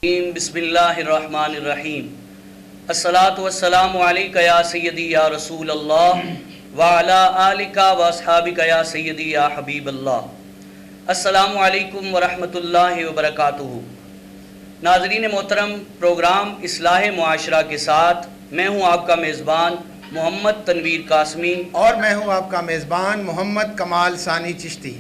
بسم اللہ الرحمن الرحیم الصلاۃ والسلام علیکہ یا سیدی یا رسول اللہ وعلی آلکہ واصحابکہ یا سیدی یا حبیب اللہ۔ السلام علیکم ورحمۃ اللہ وبرکاتہ۔ ناظرین محترم، پروگرام اصلاح معاشرہ کے ساتھ میں ہوں آپ کا میزبان محمد تنویر قاسمی اور میں ہوں آپ کا میزبان محمد کمال ثانی چشتی۔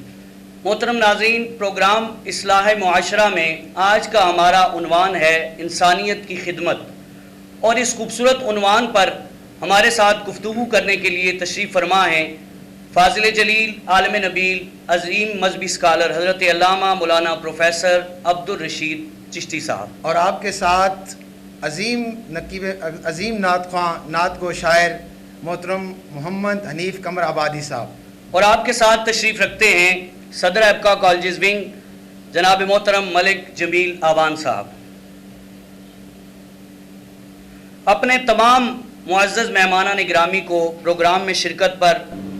محترم ناظرین، پروگرام اصلاح معاشرہ میں آج کا ہمارا عنوان ہے انسانیت کی خدمت، اور اس خوبصورت عنوان پر ہمارے ساتھ گفتگو کرنے کے لیے تشریف فرما ہیں فاضل جلیل، عالم نبیل، عظیم مذہبی اسکالر حضرت علامہ مولانا پروفیسر عبدالرشید چشتی صاحب، اور آپ کے ساتھ عظیم نعت خواں، نعت گو شاعر محترم محمد حنیف قمر آبادی صاحب، اور آپ کے ساتھ تشریف رکھتے ہیں صدر ابقا کالجز ونگ جناب محترم ملک جمیل آوان صاحب۔ اپنے تمام معزز مہمانان گرامی کو پروگرام میں شرکت پر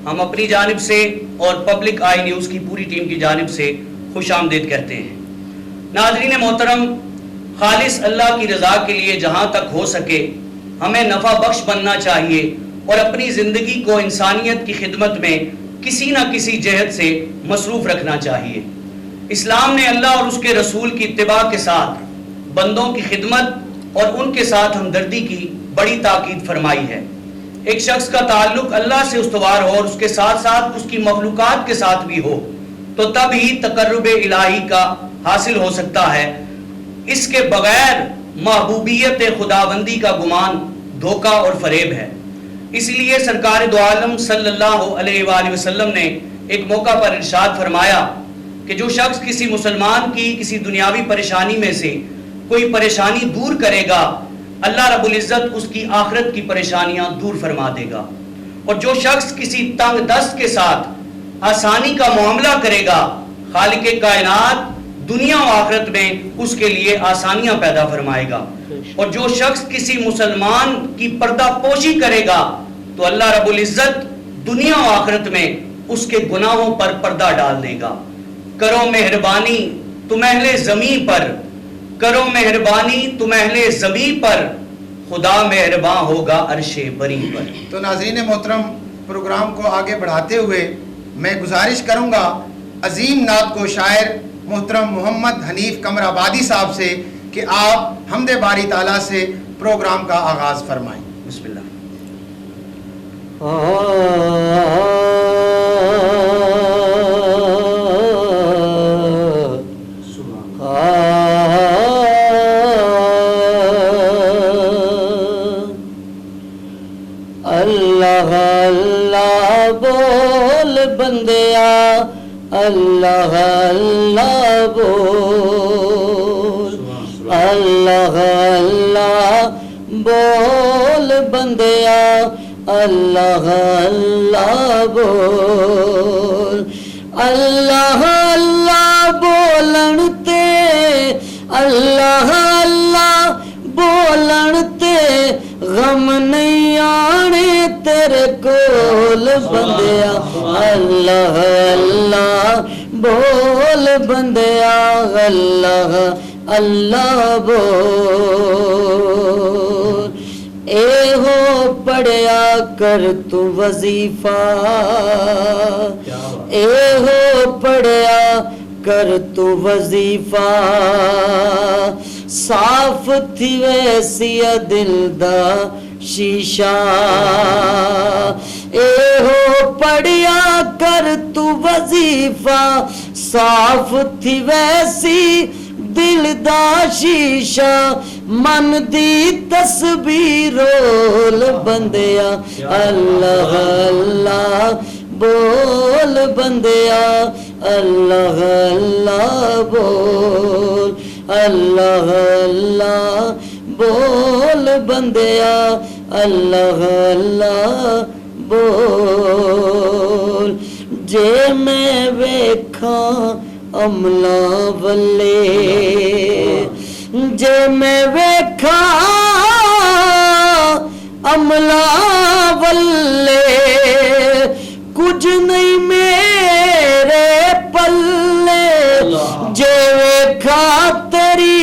ہم اپنی جانب سے اور پبلک آئی نیوز کی پوری ٹیم کی جانب سے خوش آمدید کہتے ہیں۔ ناظرین محترم، خالص اللہ کی رضا کے لیے جہاں تک ہو سکے ہمیں نفع بخش بننا چاہیے اور اپنی زندگی کو انسانیت کی خدمت میں کسی نہ کسی جہت سے مصروف رکھنا چاہیے۔ اسلام نے اللہ اور اس کے رسول کی اتباع کے ساتھ بندوں کی خدمت اور ان کے ساتھ ہمدردی کی بڑی تاکید فرمائی ہے۔ ایک شخص کا تعلق اللہ سے استوار ہو اور اس کے ساتھ ساتھ اس کی مخلوقات کے ساتھ بھی ہو تو تب ہی تقرب الہی کا حاصل ہو سکتا ہے۔ اس کے بغیر محبوبیت خداوندی کا گمان دھوکہ اور فریب ہے۔ اس لیے سرکار دو عالم صلی اللہ علیہ وآلہ وسلم نے ایک موقع پر ارشاد فرمایا کہ جو شخص کسی مسلمان کی کسی دنیاوی پریشانی میں سے کوئی پریشانی دور کرے گا، اللہ رب العزت اس کی آخرت کی پریشانیاں دور فرما دے گا، اور جو شخص کسی تنگ دست کے ساتھ آسانی کا معاملہ کرے گا، خالق کائنات دنیا و آخرت میں اس کے لیے آسانیاں پیدا فرمائے گا، اور جو شخص کسی مسلمان کی پردہ پوشی کرے گا تو اللہ رب العزت دنیا و آخرت میں اس کے گناہوں پر پردہ ڈال دے گا۔ کرو مہربانی تم اہل زمین پر، کرو مہربانی تم اہل زمین پر، خدا مہربان ہوگا عرش بری پر۔ تو ناظرین محترم، پروگرام کو آگے بڑھاتے ہوئے میں گزارش کروں گا عظیم نعت گو شاعر محترم محمد حنیف قمر آبادی صاحب سے کہ آپ حمد باری تعالیٰ سے پروگرام کا آغاز فرمائیں۔ بسم اللہ۔ اللہ اللہ بول بندیا، اللہ اللہ بول، اللہ اللہ بول بندیا، اللہ اللہ بول، اللہ اللہ بولن تے، اللہ اللہ بولن تے غم نہیں آنے تیرے کول بندیا، اللہ اللہ بول بندیا، اللہ اللہ بول۔ اے ہو پڑھیا کر تو وظیفہ، اے ہو پڑھیا کر تو وظیفہ، صاف تھی ویسی دل دا شیشہ، اے ہو پڑھیا کر تو وظیفہ، صاف تھی ویسی دل دا شیشہ، من دی تسبیح رول بندیا، اللہ اللہ بول بندیا، اللہ اللہ بول، اللہ اللہ بول بندیا، اللہ اللہ بول۔ جے میں ویکھاں عملہ والے، جے میں ویکھاں عملہ والے، کچھ نہیں میرے پلے، جے ویکھاں تیری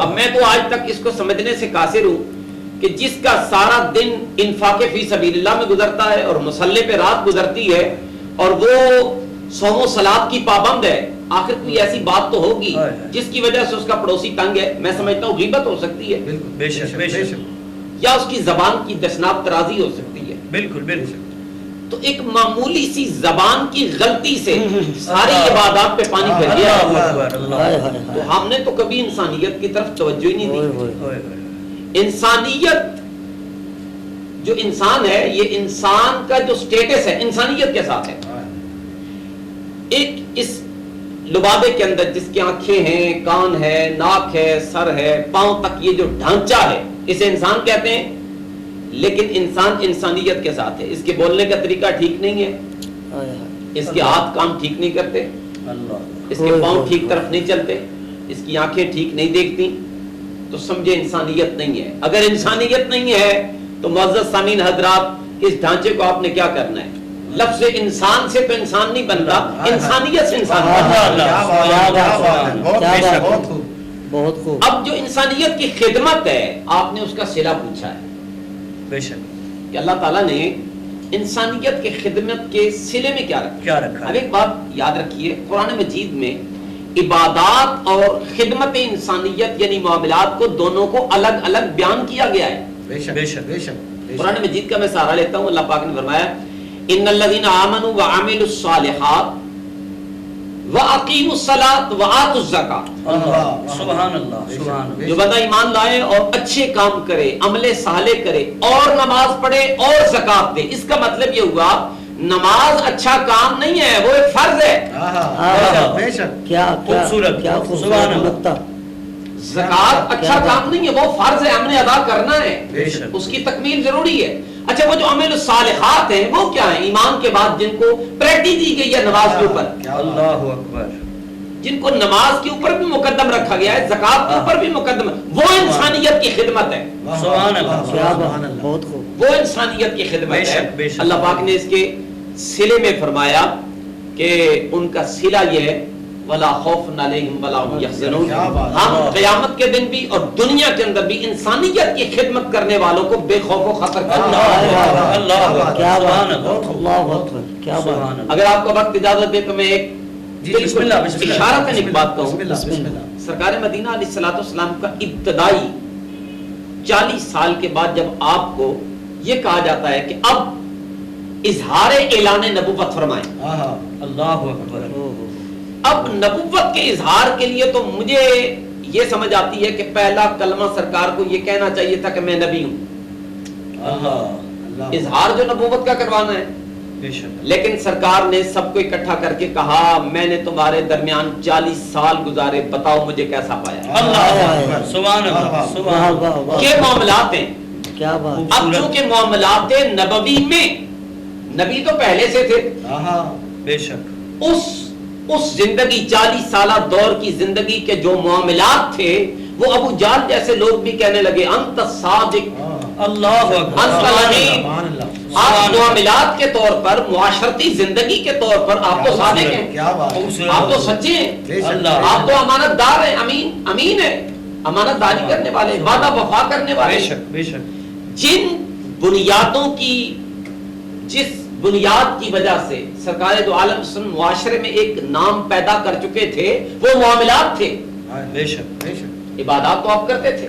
اب میں تو آج تک اس کو سمجھنے سے قاصر ہوں کہ جس کا سارا دن انفاق فی سبیل اللہ میں گزرتا ہے اور مصلے پہ رات گزرتی ہے اور وہ صوم و صلات کی پابند ہے، آخر کوئی ایسی بات تو ہوگی جس کی وجہ سے اس کا پڑوسی تنگ ہے. میں سمجھتا ہوں غیبت ہو سکتی ہے، بے شک بے شک، یا اس کی زبان کی دشناب ترازی ہو سکتی ہے. بالکل بالکل. تو ایک معمولی سی زبان کی غلطی سے ساری عبادات پہ پانی پھیر دیا. تو ہم نے تو کبھی انسانیت کی طرف توجہ ہی نہیں دی. انسانیت جو انسان ہے، یہ انسان کا جو سٹیٹس ہے انسانیت کے ساتھ ہے. ایک اس لبادے کے اندر جس کی آنکھیں ہیں، کان ہے، ناک ہے، سر ہے، پاؤں تک، یہ جو ڈھانچہ ہے اسے انسان کہتے ہیں. لیکن انسان انسانیت کے ساتھ ہے. اس کے بولنے کا طریقہ ٹھیک نہیں ہے، اس کے ہاتھ کام ٹھیک نہیں کرتے، اس کے پاؤں ٹھیک طرف نہیں چلتے، اس کی آنکھیں ٹھیک نہیں دیکھتی، تو سمجھے انسانیت نہیں ہے. اگر انسانیت نہیں ہے تو معزز سامعین حضرات، اس ڈھانچے کو آپ نے کیا کرنا ہے؟ لفظ انسان سے تو انسان نہیں بنتا، انسانیت سے انسان بہت خوب. اب جو انسانیت کی خدمت ہے، آپ نے اس کا صلہ پوچھا ہے. بے شک کہ اللہ تعالیٰ نے انسانیت کے خدمت کے صلے میں کیا رکھا. اب ایک بات یاد رکھیے، قرآن مجید میں عبادات اور خدمت انسانیت یعنی معاملات کو دونوں کو الگ الگ بیان کیا گیا ہے. بے شک بے شک بے شک. قرآن مجید کا میں سہارا لیتا ہوں. اللہ پاک نے فرمایا ان الذين آمنوا وعملوا الصالحات واقیموا الصلاة وآتوا الزکاة. سبحان اللہ سبحان اللہ. جو بندہ ایمان لائے اور اچھے کام کرے، عمل صالح کرے اور نماز پڑھے اور زکات دے. اس کا مطلب یہ ہوا نماز اچھا کام نہیں ہے، وہ ایک فرض ہے. بے شک. کیا خوبصورت، کیا سبحان خوبصورت. زکات اچھا کام نہیں ہے، وہ فرض ہے، ہم نے ادا کرنا ہے، بے شک. اس کی تکمیل ضروری ہے. اچھا وہ جو عمل الصالحات ہیں وہ کیا ہیں؟ ایمان کے بعد جن کو پریورٹی دی گئی ہے نماز کے اوپر، اللہ اکبر، جن کو نماز کے اوپر بھی مقدم رکھا گیا ہے، زکات کے اوپر بھی مقدم ہے، وہ انسانیت کی خدمت ہے. سبحان اللہ کیا بہت خوب. وہ انسانیت کی خدمت بے شک، ہے. بے شک. اللہ پاک نے اس کے صلے میں فرمایا کہ ان کا صلہ یہ ہے وَلَا خَوْفٌ عَلَيْهِمْ وَلَا هُمْ يَحْزَنُونَ. ہم قیامت کے دن بھی اور دنیا کے اندر بھی انسانیت کی خدمت کرنے والوں کو بے خوف و خطر کرنا. اگر آپ کو وقت اجازت دے تو میں ایک اشارتاً ایک بات کہوں. سرکار مدینہ علیہ الصلوۃ والسلام کا ابتدائی 40 سال کے بعد جب آپ کو یہ کہا جاتا ہے کہ اب اظہار اعلان نبوت فرمائیں، اللہ اکبر، اب نبوت کے اظہار کے لیے تو مجھے یہ سمجھ آتی ہے کہ پہلا کلمہ سرکار کو یہ کہنا چاہیے تھا کہ میں نبی ہوں. اللہ اظہار جو نبوت کا کروانا ہے، بے شک. لیکن سرکار نے سب کو اکٹھا کر کے کہا میں نے تمہارے درمیان 40 سال گزارے، بتاؤ مجھے کیسا پایا. اللہ سبحان اللہ سبحان اللہ. یہ معاملات ہیں. کیا بات. اب چونکہ معاملات نبوی میں نبی تو پہلے سے تھے، بے شک. اس زندگی 40 سالہ دور کی زندگی کے جو معاملات تھے وہ ابو جہل جیسے لوگ بھی کہنے لگے انت صادق، اللہ اکبر، انت الامین. آپ معاملات کے طور پر، معاشرتی زندگی کے طور پر آپ تو صادق ہیں، آپ تو سچے ہیں، آپ تو امانت دار ہیں، امین ہے، امانت داری کرنے والے، وعدہ وفا کرنے والے. بے شک بے شک. جن بنیادوں کی، جس بنیاد کی وجہ سے سرکار دو عالم معاشرے میں ایک نام پیدا کر چکے تھے وہ معاملات تھے. بے شک بے شک. عبادات تو آپ کرتے تھے،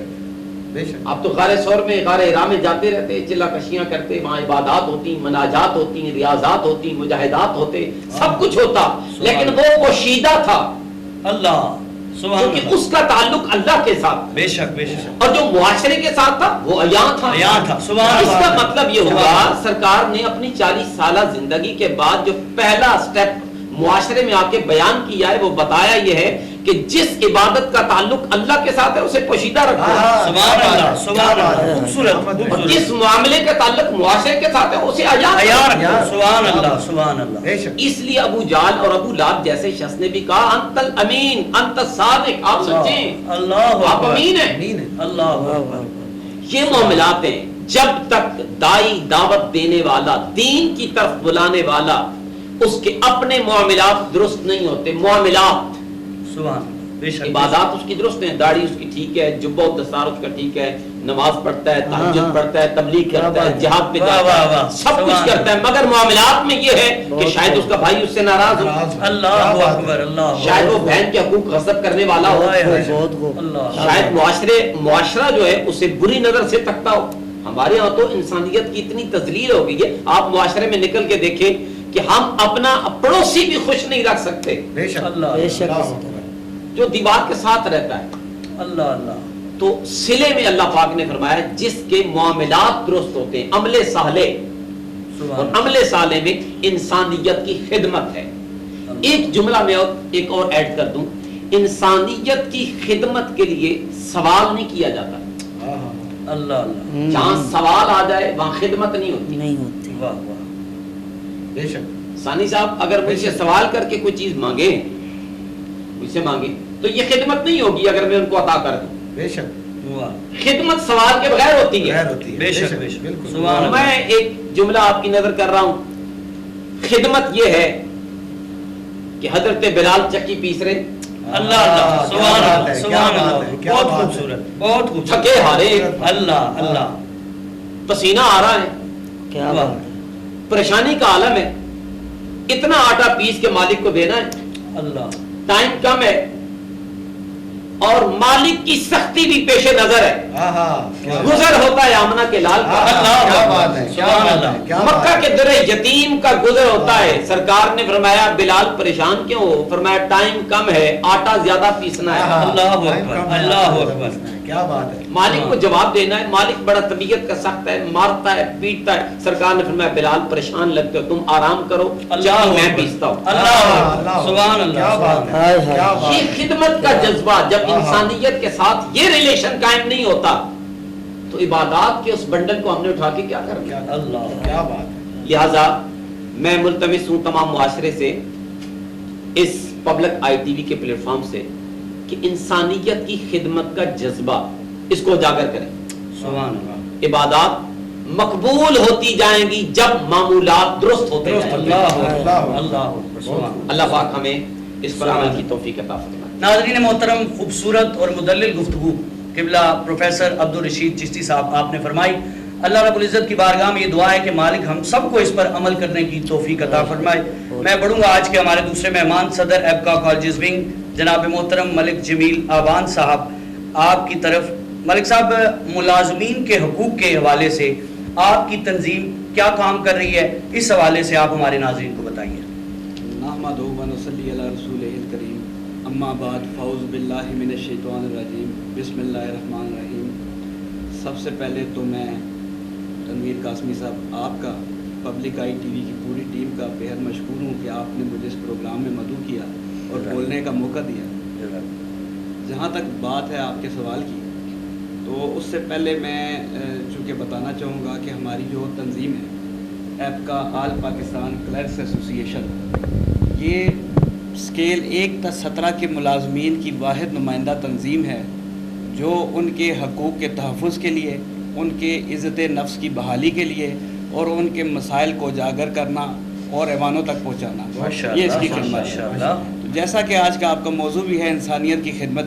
بے شک. آپ تو غار ثور میں، غار حرا میں جاتے رہتے، چلا کشیاں کرتے، وہاں عبادات ہوتی، مناجات ہوتی، ریاضات ہوتی، مجاہدات ہوتے، سب کچھ ہوتا، لیکن وہ پوشیدہ تھا. اللہ سبحان کیونکہ اللہ. اس کا تعلق اللہ کے ساتھ، بے شک بے شک. اور جو معاشرے کے ساتھ تھا وہ عیاں تھا. سبحان اس کا اللہ. مطلب یہ ہوا سرکار نے اپنی 40 سالہ زندگی کے بعد جو پہلا سٹیپ معاشرے میں آ کے بیان کیا ہے وہ بتایا یہ ہے کہ جس عبادت کا تعلق اللہ کے ساتھ ہے اسے پوشیدہ رکھو. سبحان اللہ سبحان اللہ. خوبصورت. اور جس معاملے کا تعلق معاشرے کے ساتھ ہے اسے عیاں رکھو. سبحان اللہ سبحان اللہ. بے شک. اس لیے ابو جہل اور ابو لہب جیسے شخص نے بھی کہا انت الامین انت الصادق، آپ سچے ہیں، اللہ آپ امین ہیں. امین ہے. اللہ اکبر. یہ معاملات ہیں. جب تک دائی دعوت دینے والا، دین کی طرف بلانے والا، اس کے اپنے معاملات درست نہیں ہوتے، معاملات سبحان اللہ. عبادات اس کی درست ہیں, داڑھی اس کی ٹھیک ہے, جبہ و دستار اس کا ٹھیک ہے, نماز پڑھتا ہے, تہجد پڑھتا ہے, تبلیغ کرتا ہے, جہاد پہ جاتا ہے, سب کچھ کرتا ہے, مگر معاملات میں یہ ہے کہ شاید اس کا بھائی اس سے ناراض ہو, اللہ اکبر, اللہ, شاید وہ بہن کے حقوق غصب کرنے والا ہو, شاید معاشرہ جو ہے اسے بری نظر سے تکتا ہو. ہمارے یہاں تو انسانیت کی اتنی تذلیل ہو گئی ہے, آپ معاشرے میں نکل کے دیکھیں کہ ہم اپنا پڑوسی بھی خوش نہیں رکھ سکتے جو دیوار کے ساتھ رہتا ہے. اللہ اللہ, تو صلے میں اللہ پاک نے فرمایا جس کے معاملات درست ہوتے ہیں, عمل صالح, اور عمل صالح میں انسانیت کی خدمت ہے. ایک جملہ میں ایک اور ایڈ کر دوں, انسانیت کی خدمت کے لیے سوال نہیں کیا جاتا. اللہ اللہ, جہاں سوال آ جائے وہاں خدمت نہیں ہوتی. واہ واہ, بے شک ثانی صاحب اگر مجھ سے سوال کر کے کوئی چیز مانگے, مجھ سے مانگے, تو یہ خدمت نہیں ہوگی اگر میں ان کو عطا کر دوں. بے شک, خدمت سوال کے بغیر ہوتی ہے. بے شک بے شک, بالکل. میں ایک جملہ آپ کی نظر کر رہا ہوں. خدمت یہ ہے کہ حضرت بلال چکی پیس رہے, اللہ اللہ, سبحان اللہ, سبحان اللہ, بہت خوبصورت, بہت خوبصورت, تھکے ہارے, اللہ اللہ, پسینہ آ رہا ہے, کیا بات ہے, پریشانی کا عالم ہے, اتنا آٹا پیس کے مالک کو دینا ہے, اللہ, ٹائم کم ہے, اور مالک کی سختی بھی پیش نظر ہے, گزر ہوتا ہے آمنہ کے لال کا, کیا بات ہے, کیا بات ہے, مکہ کے در یتیم کا گزر ہوتا ہے. سرکار نے فرمایا بلال پریشان کیوں ہو؟ فرمایا ٹائم کم ہے, آٹا زیادہ پیسنا ہے. اللہ اکبر, اللہ اکبر, کیا بات ہے. مالک کو جواب دینا ہے. مالک بڑا طبیعت کا سخت ہے, مارتا ہے, پیٹتا ہے. سرکار نے فرمایا بلال پریشان لگتے ہو, تم آرام کرو, اللہ میں پیستا ہوں. اللہ, سبحان اللہ, کیا بات ہے, کیا بات ہے. یہ خدمت کا جذبہ جب انسانیت کے ساتھ یہ ریلیشن قائم نہیں ہوتا تو عبادات کے اس بنڈل کو ہم نے اٹھا کے کیا کرنا. اللہ, کیا بات ہے. لہذا میں ملتمس ہوں تمام معاشرے سے, اس پبلک آئی ٹی وی کے پلیٹ فارم سے, کہ انسانیت کی خدمت کا جذبہ اس کو اجاگر کریں. سبحان اللہ, عبادات مقبول ہوتی جائیں گی جب معمولات درست ہوتے جائیں گے. اللہ پاک ہمیں اس پر عمل کی توفیق عطا فرمائے. ناظرین محترم, خوبصورت اور مدلل گفتگو قبلہ پروفیسر عبدالرشید چشتی صاحب آپ نے فرمائی. اللہ رب العزت کی بارگاہ میں یہ دعا ہے کہ مالک ہم سب کو اس پر عمل کرنے کی توفیق عطا فرمائے. میں بڑھوں گا آج کے ہمارے دوسرے مہمان, صدر ایبکا کالجز ونگ جناب محترم ملک جمیل آبان صاحب, آپ کی طرف. ملک صاحب, ملازمین کے حقوق کے حوالے سے آپ کی تنظیم کیا کام کر رہی ہے, اس حوالے سے آپ ہمارے ناظرین کو بتائیے. نحمدہ و نصلی علی رسولہ الکریم, اما بعد, فاعوذ باللہ من الشیطان الرجیم, بسم اللہ الرحمن الرحیم. سب سے پہلے تو میں تنویر قاسمی صاحب آپ کا, پبلک آئی ٹی وی کی پوری ٹیم کا بہت مشکور ہوں کہ آپ نے مجھے اس پروگرام میں مدعو کیا اور بولنے کا موقع دیا. جہاں تک بات ہے آپ کے سوال کی, تو اس سے پہلے میں چونکہ بتانا چاہوں گا کہ ہماری جو تنظیم ہے ایبکا آل پاکستان کلرکس ایسوسی ایشن, یہ اسکیل 1 تا 17 کے ملازمین کی واحد نمائندہ تنظیم ہے جو ان کے حقوق کے تحفظ کے لیے, ان کے عزت نفس کی بحالی کے لیے اور ان کے مسائل کو اجاگر کرنا اور ایوانوں تک پہنچانا, یہ اس کی خدمت ہے. جیسا کہ آج کا آپ کا موضوع بھی ہے انسانیت کی خدمت,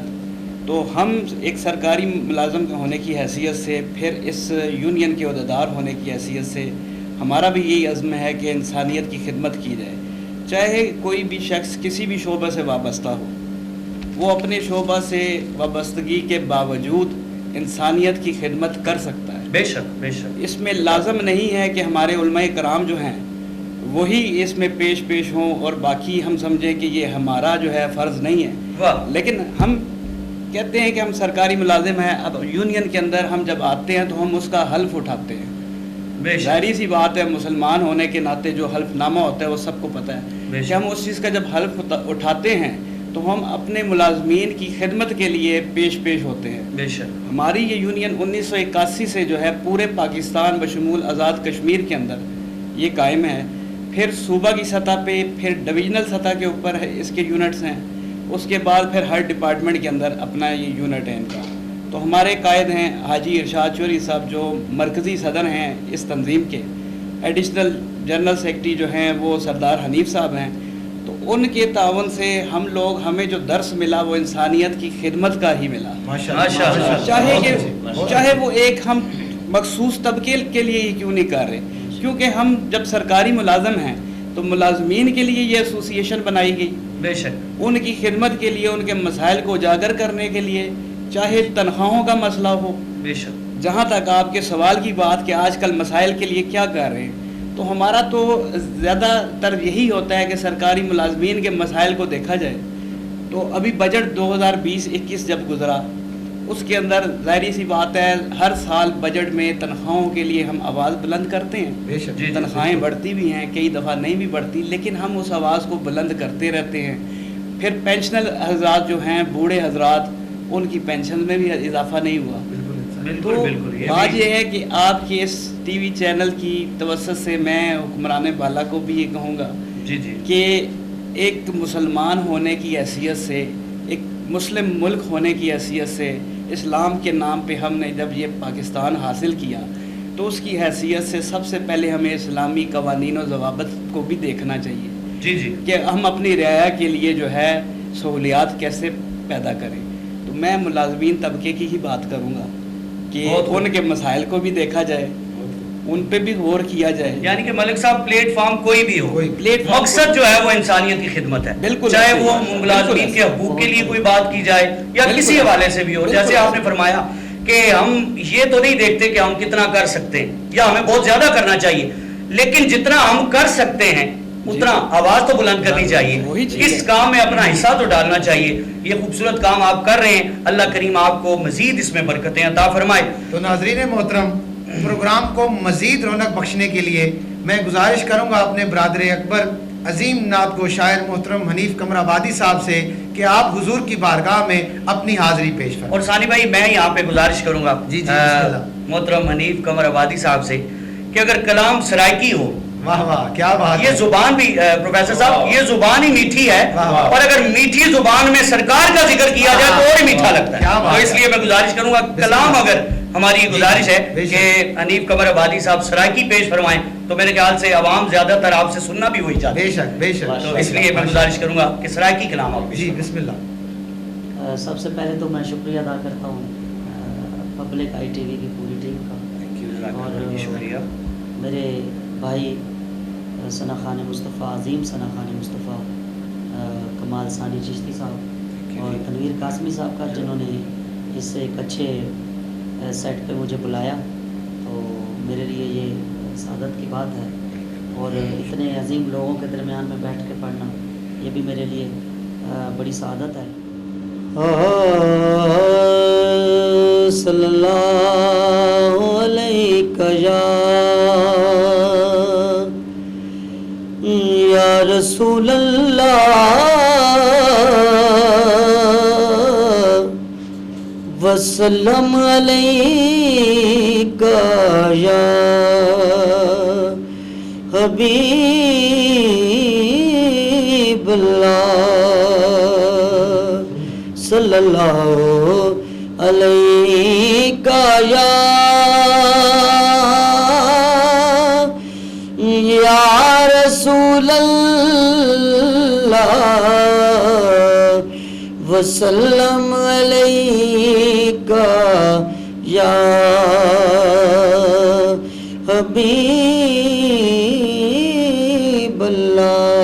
تو ہم ایک سرکاری ملازم ہونے کی حیثیت سے, پھر اس یونین کے عہدیدار ہونے کی حیثیت سے ہمارا بھی یہی عزم ہے کہ انسانیت کی خدمت کی جائے. چاہے کوئی بھی شخص کسی بھی شعبہ سے وابستہ ہو, وہ اپنے شعبہ سے وابستگی کے باوجود انسانیت کی خدمت کر سکتا ہے. بے شک, بے شک. اس میں لازم نہیں ہے کہ ہمارے علماء کرام جو ہیں وہی اس میں پیش ہوں اور باقی ہم سمجھیں کہ یہ ہمارا جو ہے فرض نہیں ہے. لیکن ہم کہتے ہیں کہ ہم سرکاری ملازم ہیں, اب یونین کے اندر ہم جب آتے ہیں تو ہم اس کا حلف اٹھاتے ہیں. ظاہری سی بات ہے, مسلمان ہونے کے ناطے جو حلف نامہ ہوتا ہے وہ سب کو پتہ ہے کہ ہم اس چیز کا جب حلف اٹھاتے ہیں تو ہم اپنے ملازمین کی خدمت کے لیے پیش ہوتے ہیں. بے شک. ہماری یہ یونین 1981 سے جو ہے پورے پاکستان بشمول آزاد کشمیر کے اندر یہ قائم ہے. پھر صوبہ کی سطح پہ, پھر ڈویژنل سطح کے اوپر ہے اس کے یونٹس ہیں, اس کے بعد پھر ہر ڈپارٹمنٹ کے اندر اپنا یہ یونٹ ہے ان کا. تو ہمارے قائد ہیں حاجی ارشاد چوہدری صاحب جو مرکزی صدر ہیں اس تنظیم کے. ایڈیشنل جنرل سیکرٹری جو ہیں وہ سردار حنیف صاحب ہیں. تو ان کے تعاون سے ہم لوگ ہمیں جو درس ملا وہ انسانیت کی خدمت کا ہی ملا، ماشاءاللہ۔ چاہے وہ ایک ہم مخصوص طبقے کے لیے ہی کیوں نہیں کر رہے، کیونکہ ہم جب سرکاری ملازم ہیں تو ملازمین کے لیے یہ ایسوسیشن بنائی گئی، بے شک ان کی خدمت کے لیے، ان کے مسائل کو اجاگر کرنے کے لیے، چاہے تنخواہوں کا مسئلہ ہو، بے شک۔ جہاں تک آپ کے سوال کی بات کہ آج کل مسائل کے لیے کیا کر رہے ہیں، تو ہمارا تو زیادہ تر یہی ہوتا ہے کہ سرکاری ملازمین کے مسائل کو دیکھا جائے۔ تو ابھی بجٹ 2020-21 جب گزرا، اس کے اندر ظاہری سی بات ہے ہر سال بجٹ میں تنخواہوں کے لیے ہم آواز بلند کرتے ہیں، بے شک، تنخواہیں بڑھتی بھی ہیں، کئی دفعہ نہیں بھی بڑھتی، لیکن ہم اس آواز کو بلند کرتے رہتے ہیں۔ پھر پینشنر حضرات جو ہیں، بوڑھے حضرات، ان کی پینشن میں بھی اضافہ نہیں ہوا۔ تو بات یہ ہے کہ آپ کے اس ٹی وی چینل کی توسط سے میں حکمران بالا کو بھی یہ کہوں گا کہ ایک مسلمان ہونے کی حیثیت سے، ایک مسلم ملک ہونے کی حیثیت سے، اسلام کے نام پہ ہم نے جب یہ پاکستان حاصل کیا تو اس کی حیثیت سے سب سے پہلے ہمیں اسلامی قوانین و ضوابط کو بھی دیکھنا چاہیے کہ ہم اپنی رعایا کے لیے جو ہے سہولیات کیسے پیدا کریں۔ تو میں ملازمین طبقے کی ہی بات کروں گا کہ ان کے مسائل کو بھی دیکھا جائے، ان پہ بھی غور کیا جائے، یعنی کہ ملک صاحب پلیٹ فارم کوئی بھی ہو، مقصد جو ہے وہ انسانیت کی خدمت ہے، بالکل، چاہے وہ ملازمین کے حقوق کے لیے کوئی بات کی جائے یا کسی حوالے سے بھی ہو۔ جیسے آپ نے فرمایا کہ ہم یہ تو نہیں دیکھتے کہ ہم کتنا کر سکتے ہیں یا ہمیں بہت زیادہ کرنا چاہیے، لیکن جتنا ہم کر سکتے ہیں اتنا آواز تو بلند کرنی چاہیے، اس کام میں اپنا حصہ تو ڈالنا چاہیے۔ یہ خوبصورت کام آپ کر رہے ہیں، اللہ کریم آپ کو مزید اس میں برکتیں عطا فرمائے۔ تو ناظرین محترم، پروگرام کو مزید رونق بخشنے کے لیے میں گزارش کروں گا اپنے برادر اکبر عظیم نعت گو شاعر محترم حنیف قمر آبادی صاحب سے کہ آپ حضور کی بارگاہ میں اپنی حاضری پیش فرمائیں۔ اور ثانی بھائی میں یہاں پہ گزارش کروں گا جی بسم اللہ، محترم حنیف قمر آبادی صاحب سے کہ اگر کلام سرائکی ہو، واہ واہ کیا بات، یہ زبان بھی پروفیسر صاحب یہ زبان ہی میٹھی ہے، اور اگر میٹھی زبان میں سرکار کا ذکر کیا جائے تو اور ہی میٹھا لگتا ہے۔ تو اس لیے میں گزارش کروں گا کلام، اگر ہماری گزارش ہے کہ حنیف قمر آبادی صاحب سرائکی پیش فرمائیں تو میرے خیال سے عوام زیادہ تر آپ سے سننا بھی وہی چاہتے ہیں۔ بے شک بے شک، تو اس لیے میں گزارش کروں گا کہ سرائکی کلام آپ جی بسم اللہ۔ سب سے پہلے تو میں شکریہ ادا کرتا ہوں پبلک آئی ٹی وی کی پوری ٹیم کا، اور شکریہ میرے بھائی ثنا خان مصطفیٰ، عظیم ثنا خان مصطفیٰ، کمال ثانی چشتی صاحب اور تنویر قاسمی صاحب کا، جنہوں نے اس سے ایک اچھے سیٹ پہ مجھے بلایا، تو میرے لیے یہ سعادت کی بات ہے، اور اتنے عظیم لوگوں کے درمیان میں بیٹھ کے پڑھنا یہ بھی میرے لیے بڑی سعادت ہے۔ صلی اللہ علیہ یا رسول اللہ وسلم علیکہ یا حبیب اللہ صلی اللہ علیکہ یا رسول اللہ وسلم علیکہ یا حبیب اللہ۔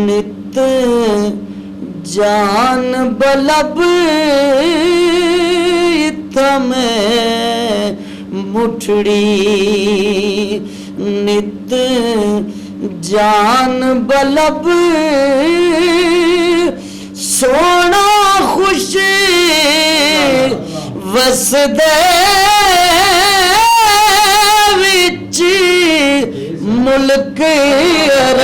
نت جان بلب تمہیں مٹھڑی، نت جان بلب سونا خوش وسدے وچ ملک عرب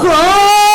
کوئی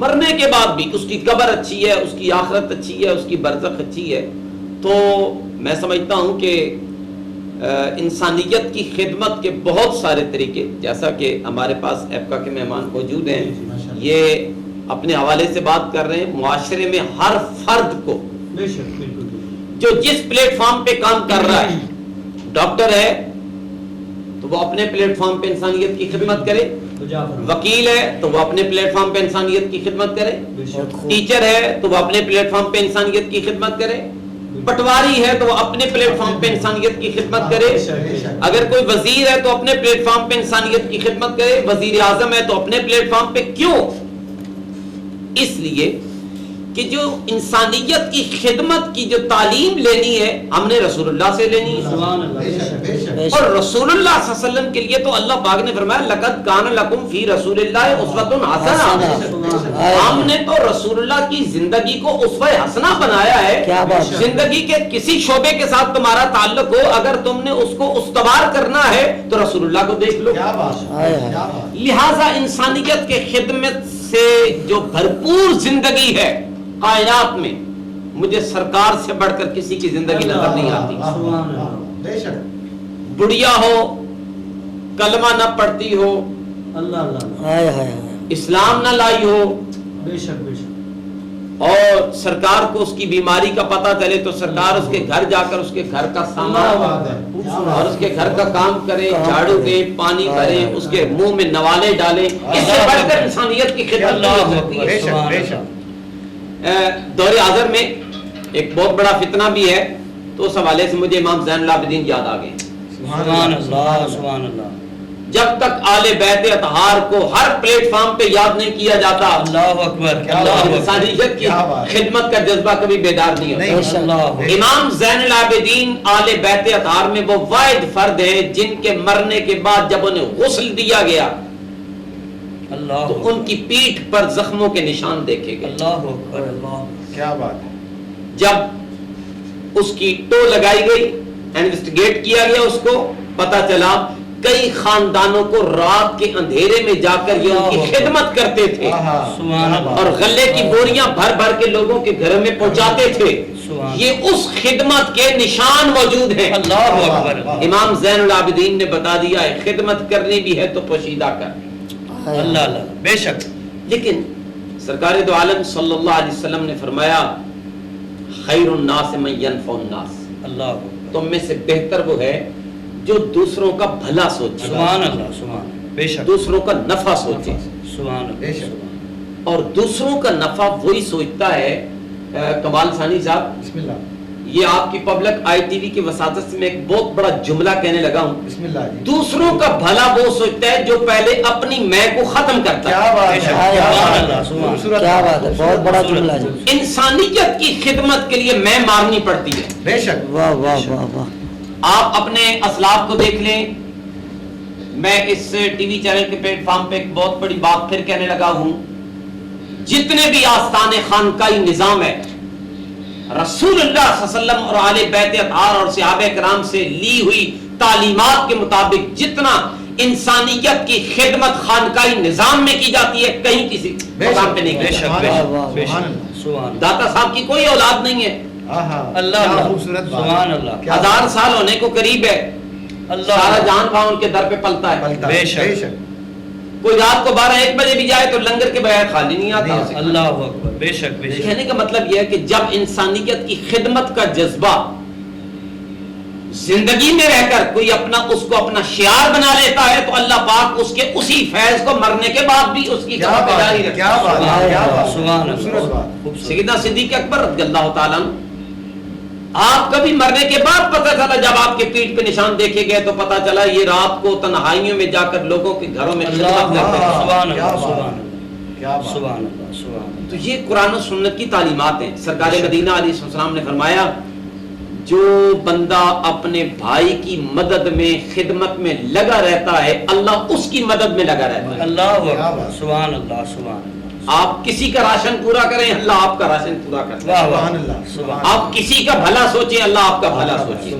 مرنے کے بعد بھی اس کی قبر اچھی ہے, اس کی آخرت اچھی ہے, اس کی برزخ اچھی ہے, تو میں سمجھتا ہوں کہ انسانیت کی خدمت کے بہت سارے طریقے, جیسا کہ ہمارے پاس ایپکا کے مہمان موجود ہیں, یہ اپنے حوالے سے بات کر رہے ہیں, معاشرے میں ہر فرد کو جو جس پلیٹ فارم پہ کام کر رہا ہے, ڈاکٹر ہے تو وہ اپنے پلیٹ فارم پہ انسانیت کی خدمت کرے, وکیل ہے تو وہ اپنے پلیٹ فارم پہ انسانیت کی خدمت کرے, ٹیچر ہے تو وہ اپنے پلیٹ فارم پہ انسانیت کی خدمت کرے, پٹواری ہے تو وہ اپنے پلیٹ فارم پہ انسانیت کی خدمت کرے, اگر کوئی وزیر ہے تو اپنے پلیٹ فارم پہ انسانیت کی خدمت کرے, وزیر اعظم ہے تو اپنے پلیٹ فارم پہ. کیوں؟ اس لیے کہ جو انسانیت کی خدمت کی جو تعلیم لینی ہے ہم نے رسول اللہ سے لینی ہے, اور رسول اللہ صلی اللہ علیہ وسلم کے لیے تو اللہ پاک نے فرمایا لقد کان لکم فی رسول اللہ اسوۃ حسنہ, ہم نے تو رسول اللہ کی زندگی کو اسوہ حسنہ بنایا ہے. زندگی کے کسی شعبے کے ساتھ تمہارا تعلق ہو, اگر تم نے اس کو استوار کرنا ہے تو رسول اللہ کو دیکھ لو. لہذا انسانیت کے خدمت سے جو بھرپور زندگی ہے کائنات میں, مجھے سرکار سے بڑھ کر کسی کی زندگی نظر نہیں آتی. بڑھیا ہو, کلمہ نہ پڑھتی ہو, اسلام نہ لائی ہو, اور سرکار کو اس کی بیماری کا پتہ چلے تو سرکار اس کے گھر جا کر اس کے گھر کا سامان اور اس کے گھر کا کام کرے, جھاڑو دے, پانی بھرے, اس کے منہ میں نوالے ڈالے, اس سے بڑھ کر انسانیت کی خدمت نہیں ہو سکتی ہے. دور حاضر میں ایک بہت بڑا فتنہ بھی ہے, تو اس حوالے سے مجھے امام زین العابدین یاد آ گئے. سبحان اللہ, سبحان اللہ. جب تک آل بیت اطہار کو ہر پلیٹ فارم پہ یاد نہیں کیا جاتا, اللہ اکبر, انسانیت کی خدمت کا جذبہ کبھی بیدار نہیں ہوتا. امام زین العابدین آل بیت اطہار میں وہ واحد فرد ہیں جن کے مرنے کے بعد جب انہیں غسل دیا گیا تو ان کی پیٹھ پر زخموں کے نشان دیکھے گئے. اللہ اکبر, اللہ, کیا بات ہے. جب اس کی ٹو لگائی گئی, انویسٹیگیٹ کیا گیا, اس کو پتا چلا کئی خاندانوں کو رات کے اندھیرے میں جا کر یہ ان کی خدمت کرتے تھے, اور غلے کی بوریاں بھر بھر کے لوگوں کے گھر میں پہنچاتے تھے. یہ اس خدمت کے نشان موجود ہیں. اللہ اکبر. امام زین العابدین نے بتا دیا ہے خدمت کرنی بھی ہے تو پوشیدہ کر. اللہ اللہ, بے شک. لیکن سرکار دو عالم صلی اللہ علیہ وسلم نے فرمایا خیر الناس من ینفع الناس, اللہ, تم میں سے بہتر وہ ہے جو دوسروں کا بھلا سوچے. سبحان اللہ, سبحان, بے شک. دوسروں کا نفع سوچے. سبحان اللہ. اور دوسروں کا نفع وہی سوچتا ہے. کمال ثانی صاحب, بسم اللہ, یہ آپ کی پبلک آئی ٹی وی کی وساطت سے میں ایک بہت بڑا جملہ کہنے لگا ہوں. بسم اللہ جی. دوسروں کا بھلا وہ سوچتا ہے جو پہلے اپنی میں کو ختم کرتا ہے. کیا بات ہے, سبحان اللہ, سبحان, کیا بات ہے, بہت بڑا جملہ ہے. انسانیت کی خدمت کے لیے میں مارنی پڑتی ہے. بے شک. واہ واہ واہ واہ. آپ اپنے اسلاف کو دیکھ لیں. میں اس ٹی وی چینل کے پلیٹ فارم پہ ایک بہت بڑی بات پھر کہنے لگا ہوں, جتنے بھی آستان خانقاہی نظام ہے رسول اللہ صلی اللہ علیہ وسلم اور آل بیت اطہار اور صحابہ کرام سے لی ہوئی تعلیمات کے مطابق جتنا انسانیت کی خدمت خانقاہی نظام میں کی جاتی ہے کہیں کسی مقام پہ نہیں کی جاتی. داتا صاحب کی کوئی اولاد نہیں ہے. اللہ, خوبصورت, سبحان اللہ. 1000 سال ہونے کو قریب ہے. سارا جہان وہاں ان کے در پہ پلتا ہے. بے شک. کوئی رات کو 12-1 بجے بھی جائے تو لنگر کے بغیر خالی نہیں آتا. اللہ اکبر, بے شک, بے شک. کہنے کا مطلب یہ ہے کہ جب انسانیت کی خدمت کا جذبہ زندگی میں رہ کر کوئی اپنا اس کو اپنا شعار بنا لیتا ہے تو اللہ پاک اس کے اسی فیض کو مرنے کے بعد بھی اس کی جاری رکھتا ہے. کیا بات ہے, کیا بات, سبحان اللہ. سیدنا صدیق اکبر رضی اللہ تعالیٰ عنہ, آپ کبھی مرنے کے بعد پتہ چلا, جب آپ کے پیٹھ پہ نشان دیکھے گئے تو پتہ چلا یہ رات کو تنہائیوں میں جا کر لوگوں کے گھروں میں خدمت کرتے ہیں. سبحان اللہ, سبحان اللہ, سبحان اللہ, سبحان. تو یہ قرآن و سنت کی تعلیمات ہیں. سرکار مدینہ علیہ السلام نے فرمایا جو بندہ اپنے بھائی کی مدد میں خدمت میں لگا رہتا ہے اللہ اس کی مدد میں لگا رہتا ہے. اللہ اکبر, سبحان اللہ, سبحان اللہ. آپ کسی کا راشن پورا کریں اللہ آپ کا راشن پورا کرتا ہے. سبحان اللہ, سبحان. آپ کسی کا بھلا سوچیں اللہ آپ کا بھلا سوچے.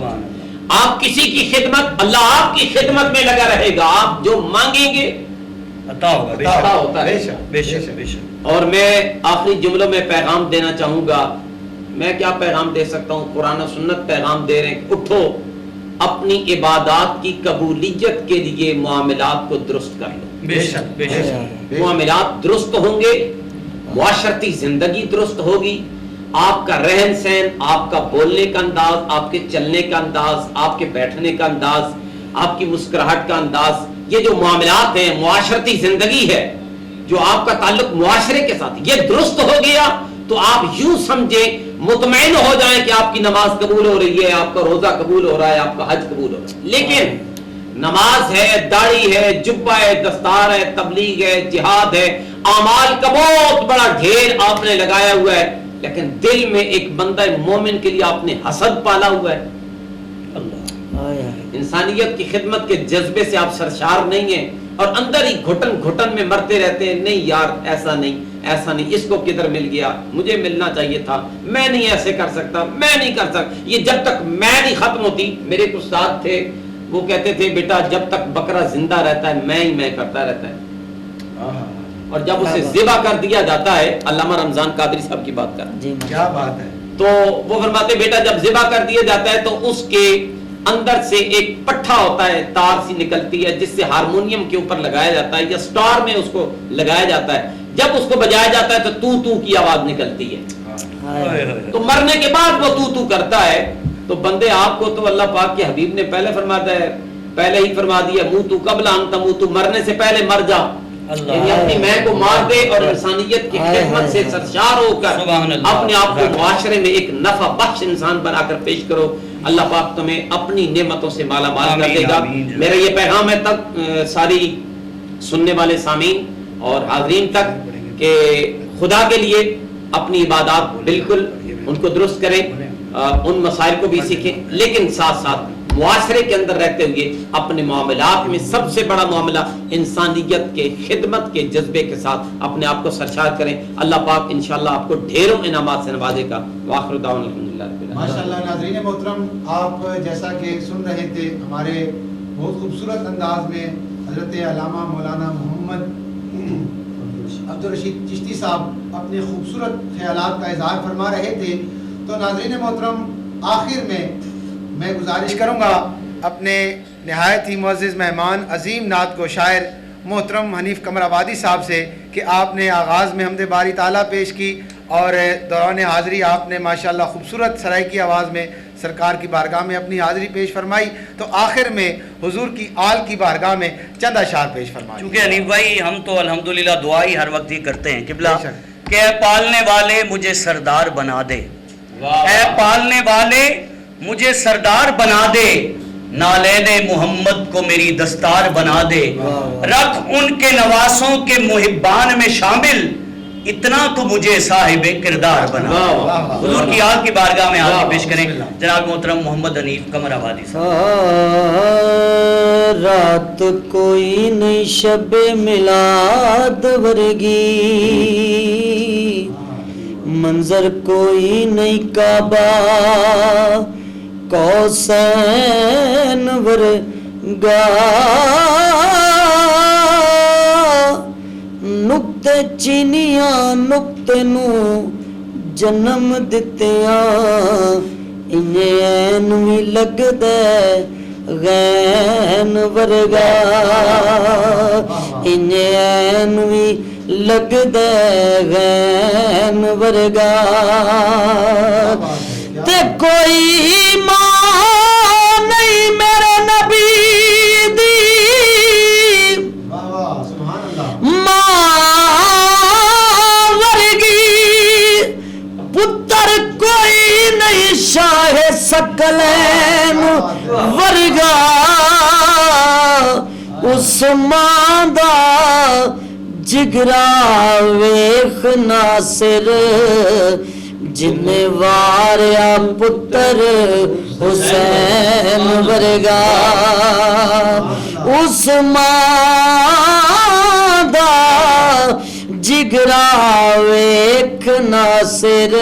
آپ کسی کی خدمت اللہ آپ کی خدمت میں لگا رہے گا. آپ جو مانگیں گے عطا ہوگا, عطا ہوتا ہے. بے شک, بے شک, بے شک. اور میں آخری جملوں میں پیغام دینا چاہوں گا. میں کیا پیغام دے سکتا ہوں؟ قرآن و سنت پیغام دے رہے ہیں کہ اٹھو، اپنی عبادات کی قبولیت کے لیے معاملات کو درست کر لو. بے شک بے شک. معاملات درست ہوں گے، معاشرتی زندگی درست ہوگی، آپ کا رہن سہن، آپ کا بولنے کا انداز، آپ کے چلنے کا انداز، آپ کے بیٹھنے کا انداز، آپ کی مسکراہٹ کا انداز، یہ جو معاملات ہیں، معاشرتی زندگی ہے، جو آپ کا تعلق معاشرے کے ساتھ، یہ درست ہو گیا تو آپ یوں سمجھیں، مطمئن ہو جائیں کہ آپ کی نماز قبول ہو رہی ہے، آپ کا روزہ قبول ہو رہا ہے، آپ کا حج قبول ہو رہا ہے. لیکن نماز ہے، داڑھی ہے، جبہ ہے، دستار ہے، تبلیغ ہے، جہاد ہے، اعمال کا بہت بڑا ڈھیر آپ نے لگایا ہوا ہے، لیکن دل میں ایک بندہ مومن کے لیے آپ نے حسد پالا ہوا ہے. انسانیت کی خدمت کے جذبے سے آپ سرشار نہیں ہیں اور اندر ہی گھٹن گھٹن میں مرتے رہتے ہیں. نہیں یار، ایسا نہیں، ایسا نہیں، اس کو کدھر مل گیا، مجھے ملنا چاہیے تھا، میں نہیں ایسے کر سکتا، میں نہیں کر سکتا. یہ جب تک میں نہیں ختم ہوتی. میرے کچھ استاد تھے، وہ کہتے تھے بیٹا جب تک بکرا زندہ رہتا ہے میں ہی میں کرتا رہتا ہے، اور جب اسے ذبح کر دیا جاتا ہے، علامہ رمضان قادری صاحب کی بات کر، کیا بات ہے، تو وہ فرماتے بیٹا جب ذبح کر دیا جاتا ہے تو اس کے اندر سے ایک پٹھا ہوتا ہے، تار سی نکلتی ہے جس سے ہارمونیم کے اوپر لگایا جاتا ہے یا سٹار میں اس کو لگایا جاتا ہے. جب اس کو بجایا جاتا ہے تو تو کی آواز نکلتی ہے. تو مرنے کے بعد وہ تو کرتا ہے. تو بندے آپ کو تو اللہ پاک کے حبیب نے پہلے فرماتا ہے، پہلے ہی فرما دیا منہ تو قبل ان تموت، مرنے سے پہلے مر جا. یعنی اپنی میں کو مار دے اور انسانیت کی خدمت سے سرشار ہو کر اپنے آپ کو معاشرے میں ایک نفع بخش انسان بنا کر پیش کرو. اللہ پاک تمہیں اپنی نعمتوں سے مالا مال کر دے گا. میرا یہ پیغام ہے تک ساری سننے والے سامعین اور حاضرین تک کہ خدا کے لیے اپنی عبادات بالکل ان کو درست کریں، ان مسائل کو بھی سیکھیں، لیکن ساتھ ساتھ معاشرے کے اندر رہتے ہوئے اپنے معاملات میں سب سے بڑا معاملہ انسانیت کے خدمت کے جذبے کے ساتھ اپنے آپ کو سرشار کریں. اللہ پاک انشاءاللہ آپ کو ڈھیروں انعامات سے نوازے گا. وآخر دعوانا الحمدللہ رب العالمین. ماشاءاللہ. ناظرین محترم، آپ جیسا کہ سن رہے تھے ہمارے بہت خوبصورت انداز میں حضرت علامہ مولانا محمد عبدالرشید چشتی صاحب اپنے خوبصورت خیالات کا اظہار فرما رہے تھے. تو ناظرین محترم، آخر میں گزارش کروں گا اپنے نہایت ہی معزز مہمان عظیم نعت کو شاعر محترم حنیف قمر آبادی صاحب سے کہ آپ نے آغاز میں حمد باری تعالیٰ پیش کی اور دوران حاضری آپ نے ماشاءاللہ خوبصورت سرائکی آواز میں سرکار کی بارگاہ میں اپنی حاضری پیش فرمائی. تو آخر میں حضور کی آل کی بارگاہ میں چند اشعار پیش فرمائیں. چونکہ حنیف بھائی ہم تو الحمدللہ دعا ہی ہر وقت ہی کرتے ہیں قبلہ کہ اے پالنے والے مجھے سردار بنا دے، اے پالنے والے مجھے سردار بنا دے، نالین محمد کو میری دستار بنا دے، رکھ ان کے نواسوں کے محبان میں شامل، اتنا تو مجھے صاحب کردار بنا. حضور کی آل کی بارگاہ میں حاضری پیش کریں جناب محترم محمد حنیف قمر آبادی صاحب. رات کوئی نہیں شب میلاد ورگی، منظر کوئی نہیں کعبہ کوسین ورگا، نقطے چینیاں نقطے نو جنم دتیاں، انجین بھی لگ دے غین ورگا، انجین بھی لگ دے غین ورگا، تے کوئی ماں نہیں میرے نبی دی، ماں ورگی، پتر کوئی نہیں شاہ سکلین ورگا، اس ماں دا جگرا ویخ ناصر، جن واریا پتر حسین ورگا، اس ماں دا جگرا ویخ ناصر،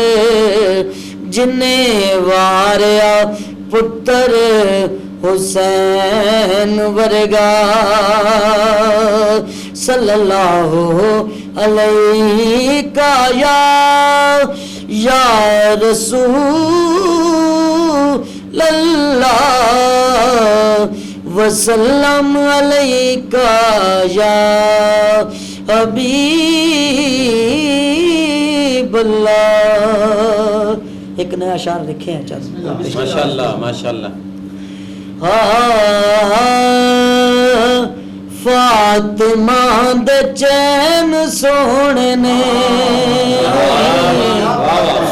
جن واریا پتر حسین ورگا، صلی اللہ علیکا یا رسول اللہ وسلم علیکا یا حبیب اللہ. ایک نیا اشعار لکھے ہیں چل ماشاءاللہ ماشاءاللہ. فاطمہ دے چین سونے نے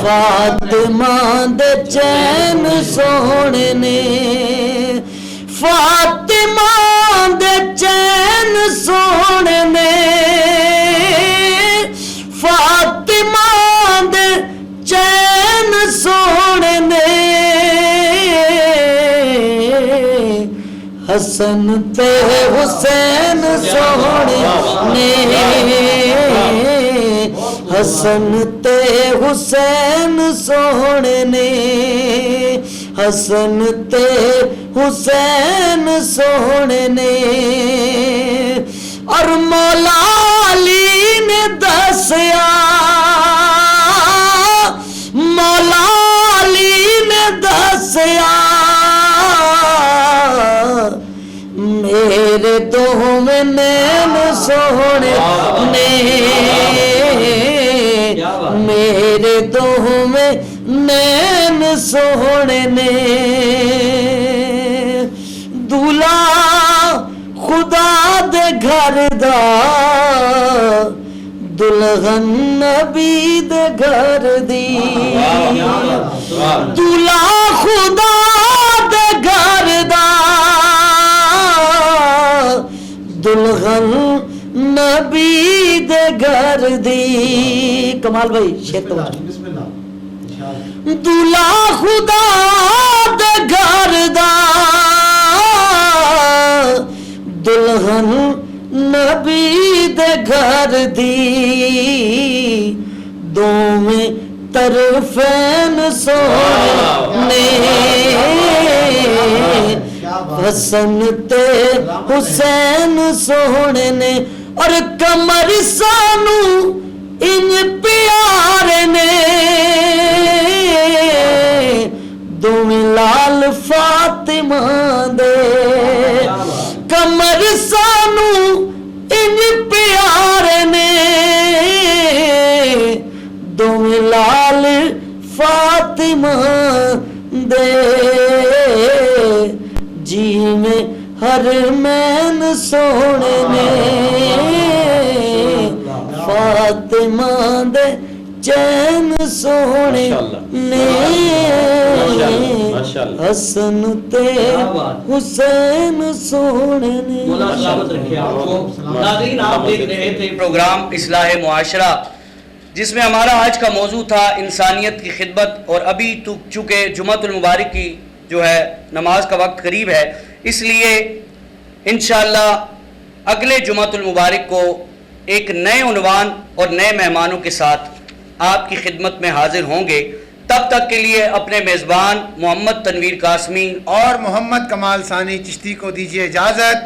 فاطمہ دے چین سونے نے فاطمہ دے چین سونے نے فاطمہ دے چین سونے نے حسن تے حسین سونے نے حسن تے حسین سونے نے حسن تے حسین سونے نے. اور مولا علی نے دسیا مولا علی نے دسیا میرے دونوں نین سونے نے میرے دونوں نین سونے نے. دولہا خدا دے گھر دا دلہن نبی دے گھر دی دولہا خدا دے گھر دا دلہن نبی دے گھر دی. کمال بھائی شیر تو دولہا خدا دے گھر دا دلہن نبی دے گھر دی دوویں طرفین سونے حسن تے حسین سونے نے. اور کمر سانو ان پیارے نے دوویں لال فاطمہ دے کمر سانو ان پیارے نے دوویں لال فاطمہ دے جی میں حرمین سونے نے فاطمہ دے چین سونے نے حسن تے حسین سونے نے. ناظرین آپ دیکھ رہے تھے پروگرام اصلاح معاشرہ جس میں ہمارا آج کا موضوع تھا انسانیت کی خدمت. اور ابھی تو چونکہ جمعۃ المبارک کی جو ہے نماز کا وقت قریب ہے اس لیے انشاءاللہ اگلے جمعۃ المبارک کو ایک نئے عنوان اور نئے مہمانوں کے ساتھ آپ کی خدمت میں حاضر ہوں گے. تب تک کے لیے اپنے میزبان محمد تنویر قاسمی اور محمد کمال ثانی چشتی کو دیجیے اجازت.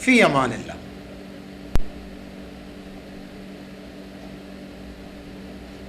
فی امان اللہ.